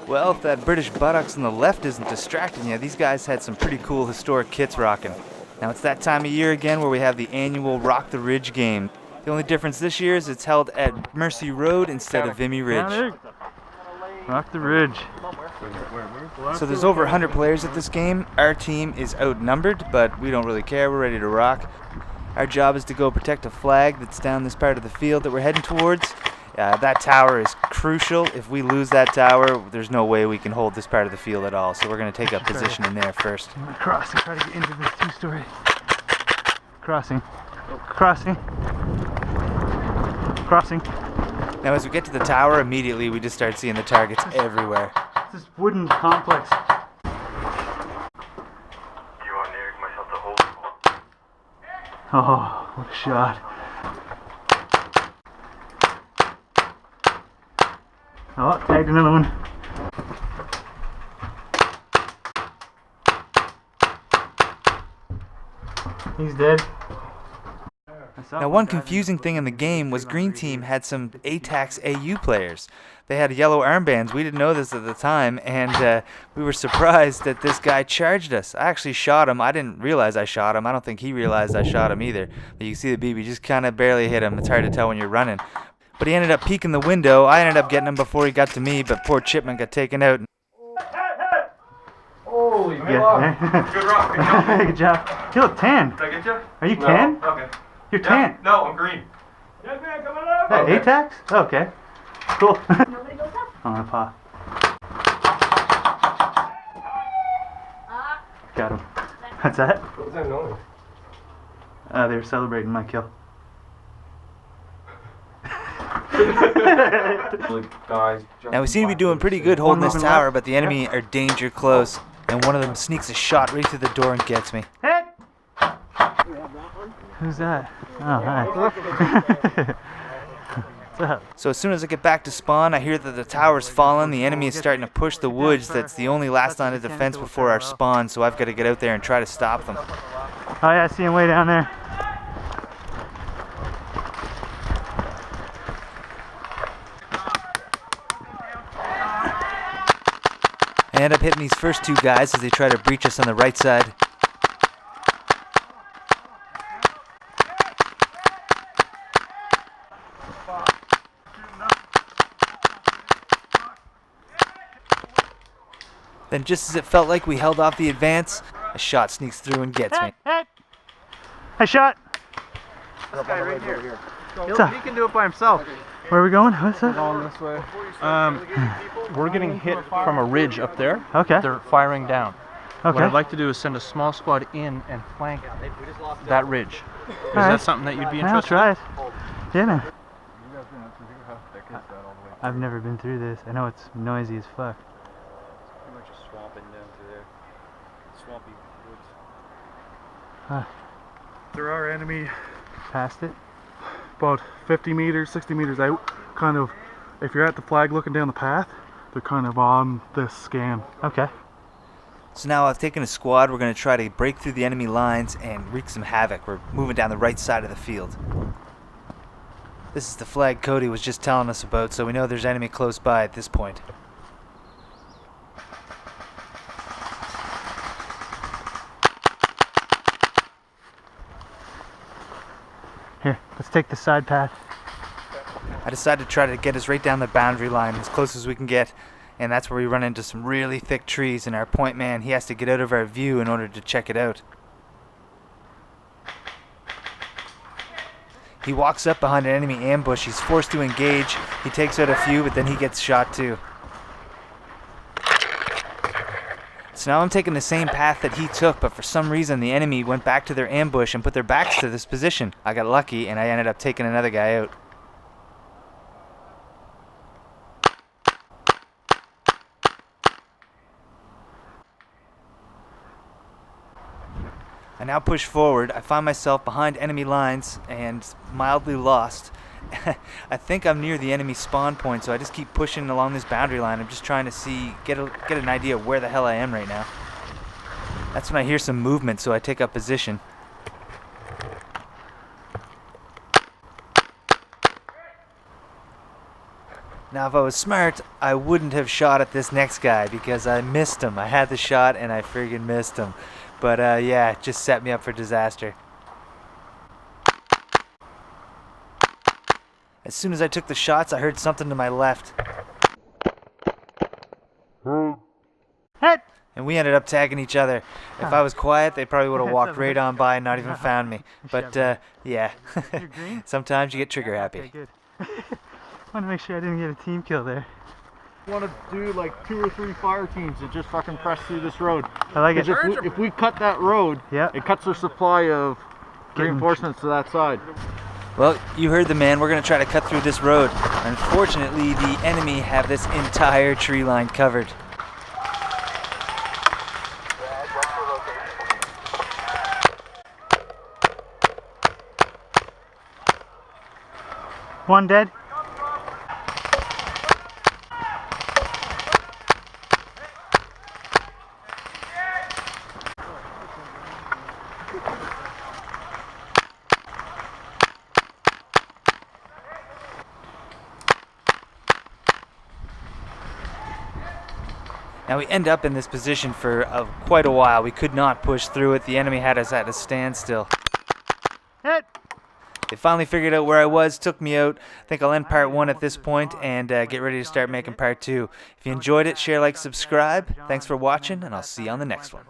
Well, if that British buttocks on the left isn't distracting you, these guys had some pretty cool historic kits rocking. Now it's that time of year again where we have the annual Rock the Ridge game. The only difference this year is it's held at Mersey Road instead of Vimy Ridge. Rock the Ridge. So there's over 100 players at this game. Our team is outnumbered, but we don't really care. We're ready to rock. Our job is to go protect a flag that's down this part of the field that we're heading towards. That tower is crucial. If we lose that tower, there's no way we can hold this part of the field at all. So we're going to take up position in there first. I'm going to cross and try to get into this two-story. Crossing. Crossing. Crossing. Now as we get to the tower, immediately we just start seeing the targets everywhere. It's this wooden complex. Oh, what a shot. Oh, tagged another one. He's dead. Now one confusing thing in the game was Green Team had some ATAX AU players. They had yellow armbands. We didn't know this at the time, and we were surprised that this guy charged us. I actually shot him. I didn't realize I shot him. I don't think he realized I shot him either. But you can see the BB just kind of barely hit him. It's hard to tell when you're running. But he ended up peeking the window. I ended up getting him before he got to me, but poor Chipman got taken out. Holy yeah. Good rock. Good job. You look tan. Did I get you? Are you tan? Okay. You're tan. No, I'm green. That ATAX? Okay. Cool. Nobody goes up. I'm gonna paw. Got him. What's that? What was that noise? They were celebrating my kill. Now we seem to be doing pretty good holding this tower, but the enemy are danger close, and one of them sneaks a shot right through the door and gets me. Hit! Who's that? Oh, hi. What's up? So as soon as I get back to spawn, I hear that the tower's fallen. The enemy is starting to push the woods. That's the only last line of defense before our spawn, so I've got to get out there and try to stop them. Oh yeah, I see him way down there. I end up hitting these first two guys as they try to breach us on the right side. Then just as it felt like we held off the advance, a shot sneaks through and gets me. I shot. This guy right here. He can do it by himself. Where are we going? What's that? Going this way. We're getting hit from a ridge up there. Okay. They're firing down. Okay. What I'd like to do is send a small squad in and flank that ridge. Is that something that you'd be interested I'll try in? it. Yeah, man. I've never been through this. I know it's noisy as fuck. Pretty much a swamping down through there. Swampy woods. Huh. There are enemy Past it? about 50 meters, 60 meters out. Kind of, if you're at the flag looking down the path, they're kind of on this scan. Okay. So now I've taken a squad. We're going to try to break through the enemy lines and wreak some havoc. We're moving down the right side of the field. This is the flag Cody was just telling us about, so we know there's enemy close by at this point. Here, let's take the side path. I decided to try to get us right down the boundary line as close as we can get, and that's where we run into some really thick trees, and our point man, he has to get out of our view in order to check it out. He walks up behind an enemy ambush. He's forced to engage. He takes out a few, but then he gets shot too. So now I'm taking the same path that he took, but for some reason the enemy went back to their ambush and put their backs to this position. I got lucky and I ended up taking another guy out. I now push forward. I find myself behind enemy lines and mildly lost. I think I'm near the enemy spawn point, so I just keep pushing along this boundary line. I'm just trying to get an idea of where the hell I am right now. That's when I hear some movement, so I take up position. Now, if I was smart, I wouldn't have shot at this next guy because I missed him. I had the shot and I friggin' missed him. But yeah, it just set me up for disaster. As soon as I took the shots, I heard something to my left. Hit! And we ended up tagging each other. If I was quiet, they probably would have walked right on by and not even found me. But yeah, You're green? sometimes you get trigger Okay, happy. good. Want to make sure I didn't get a team kill there. Want to do like 2 or 3 fire teams and just fucking press through this road. I like it. Because if we cut that road, Yeah. it cuts our supply of reinforcements to that side. Well, you heard the man. We're going to try to cut through this road. Unfortunately, the enemy have this entire tree line covered. One dead. Now we end up in this position for quite a while. We could not push through it. The enemy had us at a standstill. Hit! They finally figured out where I was, took me out. I think I'll end part 1 at this point and get ready to start making part 2. If you enjoyed it, share, like, subscribe. Thanks for watching, and I'll see you on the next one.